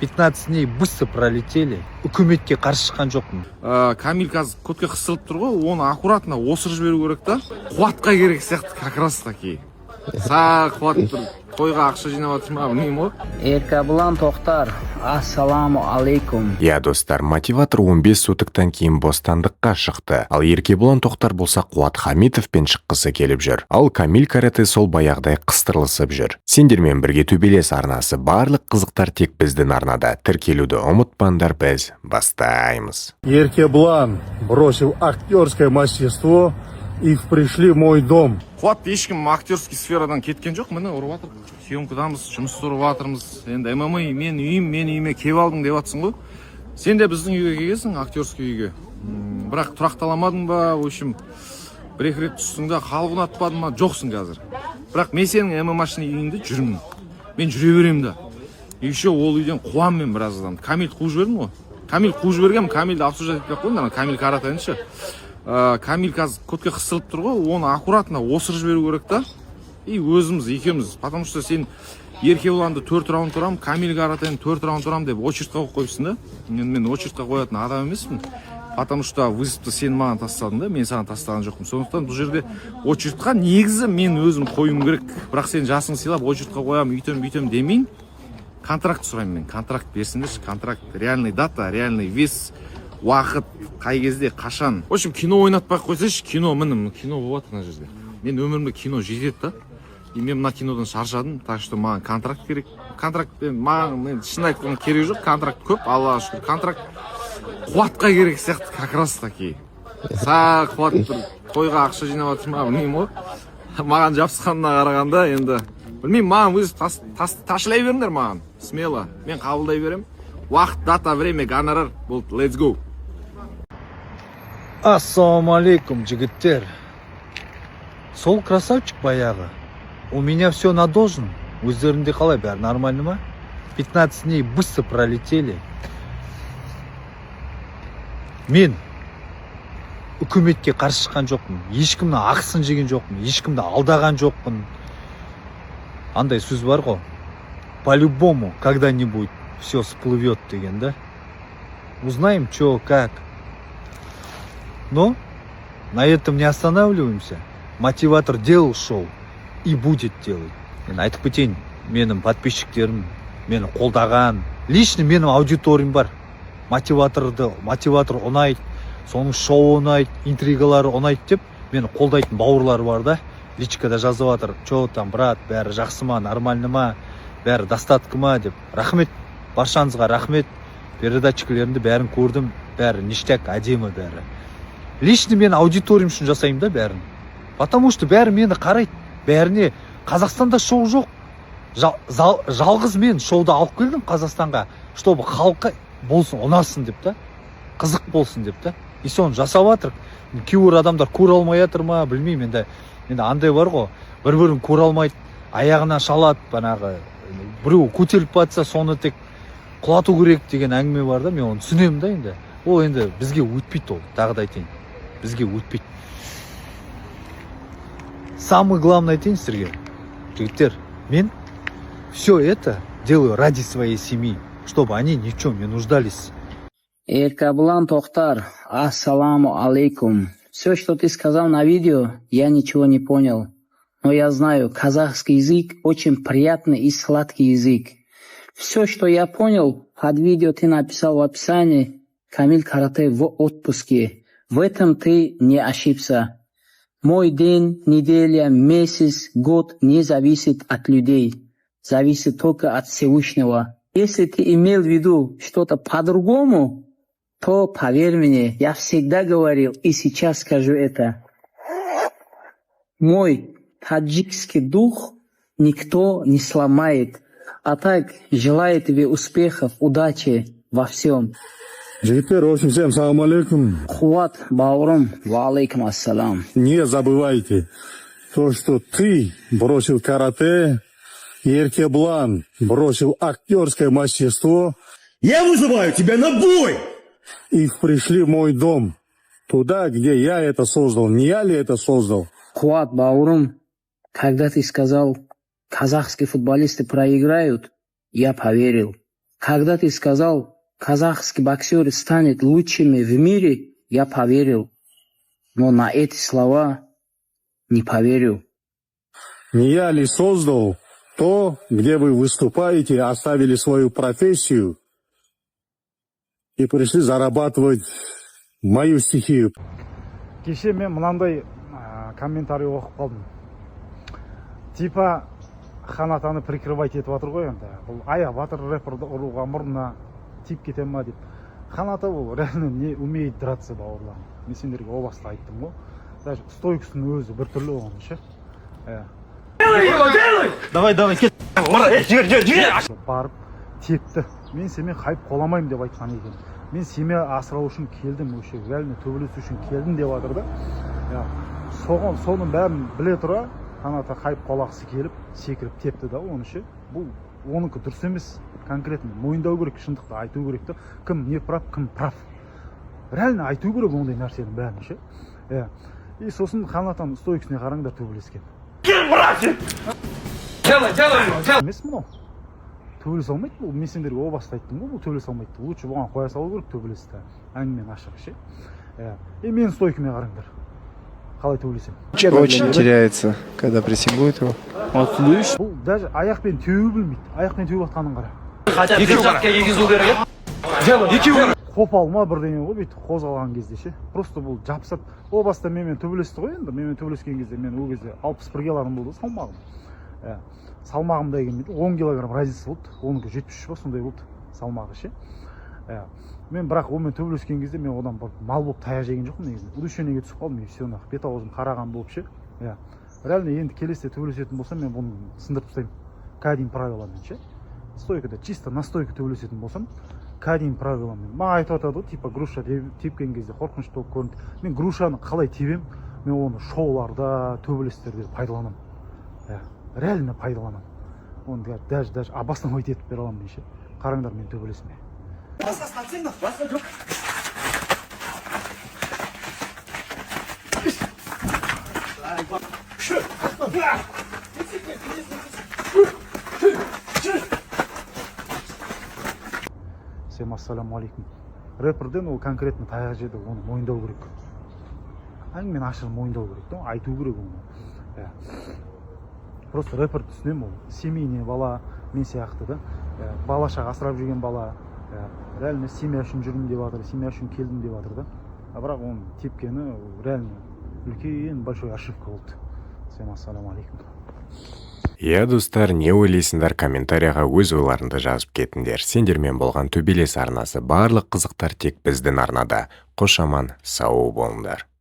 15 дней быстро пролетели. Үкіметке қарсы шыққан жоқпын. Камиль қазір көтке қысылып тұр ғой, оны аккуратно осырып жіберу керек та. Қуатқа керек сияқты, как раз таки. Қуат тұр. Тойға ақша жинап жатыр ма, білмеймін ғой. Еркебұлан Тоқтар, ассаламу алейкум. Иә достар, мотиватор 15 сутықтан кейін бостандыққа шықты. Ал Еркебұлан Тоқтар болса Қуат Хамитовпен шыққысы келіп жүр. Ал Камиль карате сол баяғыдай қыстырлысып жүр. Сендермен бірге төбелес арнасы, барлық қызықтар тек біздің арнада. Тіркелуді ұмытпаңдар, біз бастаймыз. Еркебұлан бросил актерское мастерство и пришли в мой дом. Қуат ешкім актерский сферадан кеткен жоқ, міне ұрып жатыр. Съемкадамыз, жұмысты ұрып жатырмыз. Енді ММА мен үйіме келіп алдың деп жатсың ғой. Сен де біздің үйге келгенсің, актерский үйге. Бірақ тұрақталамадың ба, в общем, бір-екі рет түстің да халық ұнатпадың ба, жоқсың қазір. Бірақ мен сенің ММАшының үйінде жүрмін. Мен жүре беремін да. Еще ол үйден қуам мен біраздан. Камиль қуып жібердім ғой. Камиль қуып жібергем, Камильді обсуждать етпей қойыңдар, Камиль каратайыншы. Камиль қазір көтке қысылып тұр ғой, оны аккуратно осырып жіберу керек та. И өзіміз, екеуміз, потому что сен Еркебұланды 4 раунд ұрам, Камиль каратайын 4 раунд ұрам деп очередьқа қойыпсың да. Мен очередьқа қоятын адам емеспін. Потому что вызовты сен маған тастадың да, мен саған тастаған жоқпын. Сондықтан бұл жерде очередьқа негізі мен өзім қоюым керек. Бірақ сен жасың сыйлап очередьқа қоям, үйтем демейін. Контракт сұраймын мен, контракт берсіңдерші, контракт, реальный дата, реальный вес, уақыт, қай кезде, қашан. В общем, кино ойнатпай қойсайшы, кино болып жатыр мына жерде. Мен өмірімде кино жетеді да. И мен мына кинодан шаршадым, так что маған контракт керек. Контрактпен маған шын айтқым керек жоқ, контракт көп, Аллаға шүкір. Контракт қуатқа керек сияқты, как раз таки. Қуат бір тойға ақша жинап жатыр ма, білмеймін ғой. Маған жабысқанына қарағанда енді білмеймін, маған өз ташлай беріңдер маған. Смело, мен қабылдай берем. Уақыт, дата, время, гонорар болды, let's go. Ассаламалейкум, жігіттер. Сол красавчик баяғы. У меня все надолжен. Өздерінде қалай, бәрі нормально ма? 15 дней быстро пролетели. Мен үкіметке қарсы шыққан жоқпын. Ешкімнің ақысын жеген жоқпын. Ешкімді алдаған жоқпын. Андай сөз бар ғой. По-любому, когда-нибудь все всплывет деген, да? Узнаем, что, как. Но на этом не останавливаемся. Мотиватор делал шоу и будет делать. Мен айтып кетейін, менің подписчиктерім, мені қолдаған, лично менің аудиториям бар. Мотиватор ұнайды, соның шоу ұнайды, интригалары ұнайды деп, мені қолдайтын бауырлар бар да. Личкада жазып жатыр, что там, брат, бәрі жақсы ма, нормально ма, бәрі достатка ма деп. Рахмет, баршаңызға рахмет. Передатчиклерімді бәрін көрдім, бәрі ништяк, әдемі бәрі. Лично мен аудиториям үшін жасаймын да бәрін. Потому что бәрі мені қарайды. Бәріне Қазақстанда шоу жоқ. Жалғыз мен шоуды алып келдім Қазақстанға, чтобы халыққа болсын, ұнасын деп та. Қызық болсын деп та. И соны жасап жатыр. Кейбір адамдар көре алмай жатыр ма, білмеймін енді. Енді андай бар ғой, бір-бірін көре алмайды, аяғынан шалады, банағы біреу көтеріліп батса, соны тек құлату керек деген әңгіме бар да, мен оны түсінемін да енді. Ол енді бізге өтпейді ол, тағы да айтайын. Бізге өтпейді. Самое главное айтайын сіздерге, жігіттер, мен все это делаю ради своей семьи, чтобы они ни в чем не нуждались. Еркебұлан Тоқтар, ассаламу алейкум. Все, что ты сказал на видео, я ничего не понял. Но я знаю, казахский язык очень приятный и сладкий язык. Все, что я понял, под видео ты написал в описании «Камиль карате в отпуске». В этом ты не ошибся. Мой день, неделя, месяц, год не зависит от людей. Зависит только от Всевышнего. Если ты имел в виду что-то по-другому, то, поверь мне, я всегда говорил и сейчас скажу это. Мой таджикский дух никто не сломает. А так, желаю тебе успехов, удачи во всем. Жігіттер, в общем, всем салам алейкум. Қуат, бауырым, ва алейкум ассалам. Не забывайте, то, что ты бросил карате, Еркебұлан бросил актерское мастерство. Я вызываю тебя на бой! И пришли в мой дом. Туда, где я это создал. Не я ли это создал? Қуат, бауырым, когда ты сказал, казахские футболисты проиграют, я поверил. Когда ты сказал, казахский боксер станет лучшими в мире, я поверил. Но на эти слова не поверил. Не я ли создал то, где вы выступаете, оставили свою профессию и пришли зарабатывать мою стихию? Кеше мен мынандай комментарий оқып қалдым. Типа Ханатаны прикрывать етіп жатыр ғой енді. Бұл аяқ батыр рэперді ұруға мұрнына тиіп кете ма деп. Ханата бұл реально не умеет драться, бауырлар. Мен сендерге о баста айттым ғой. Даже стойкасының өзі біртүрлі оған ше. Давай, кет. Барып тепті. Мен сенімен хайп қоламаймын деп айтқан екен. Мен семья асырау үшін келдім, өше реально төбелесу үшін келдім деп жатыр да. Соның бәрін біле тұра, Ханата хайп қолақсы келіп, секіріп тепті да оны ше. Бұл оныкі дұрыс емес, конкретно мойындау керек, шындықты айту керек та. Кім не прав, кім прав. Реально айту керек ондай нәрсенің бәрін ше. И сосын Ханатан стойкасіне қараңдар төбелескен. Емес мынау. Төбелесе алмайды бұл. Мен сендерге о баста айттым ғой, бұл төбелесе алмайды. Лучше бұған қоя салу керек төбелесті. Әңгімен ашық ше. И мен стойкамен қараңдар. Қалай төбелесем. Очень теряется, когда прессингует его. Бұл даже аяқпен теуі білмейді. Аяқпен теуіп атқанын қара. Қопалма бірдеңе ғой бүйтіп қозғалған кезде ше. Просто бұл жапсап. О баста менімен төбелесті ғой енді. Менімен төбелескен кезде мен ол кезде 61 килограмм болды салмағым. Салмағымда келмейді. 10 килограмм разница болды. Оныкі 73 ба сондай болды салмағы ше. Мен бірақ онымен төбелескен кезде мен одан бір мал болып таяқ жеген жоқпын негізінде. Удушениеге түсіп қалдым, все нақ. Бет аузым қараған болып ше. Реально енді келесіде төбелесетін болсам мен бұны сындырып тастаймын. Кәдейін правиламен ше. Стойкада чисто на стойка төбелесетін болсам, кәдейін правиламен. Маған айтып жатады ғой, типа груша тепкен кезде қорқынышты болып көрінді. Мен грушаны қалай тебем, мен оны шоуларда, төбелестерде пайдаланамын. Реально пайдаланамын. Оны даже обосновать етіп бере аламын ше. Қараңдар мен төбелесіме. Всем ассаламу алейкум. Рэперден ол конкретно таяқ жеді, оны мойындау керек. Әңгімен ашығын мойындау керек, айту керек оны. Просто рэпер түсінем, ол семейный бала, мен сияқты да. Бала шаға асырап жүрген бала. Реально семья үшін жүрдім деп жатыр, семья үшін келдім деп жатыр да. Бірақ оның тепкені реально үлкен большой ошибка болды. Всем ассаламу алейкум. Иә достар, не ойлайсыңдар, комментарияға өз ойларыңды жазып кетіңдер. Сендермен болған төбелес арнасы, барлық қызықтар тек біздің арнада. Қош аман, сау болыңдар.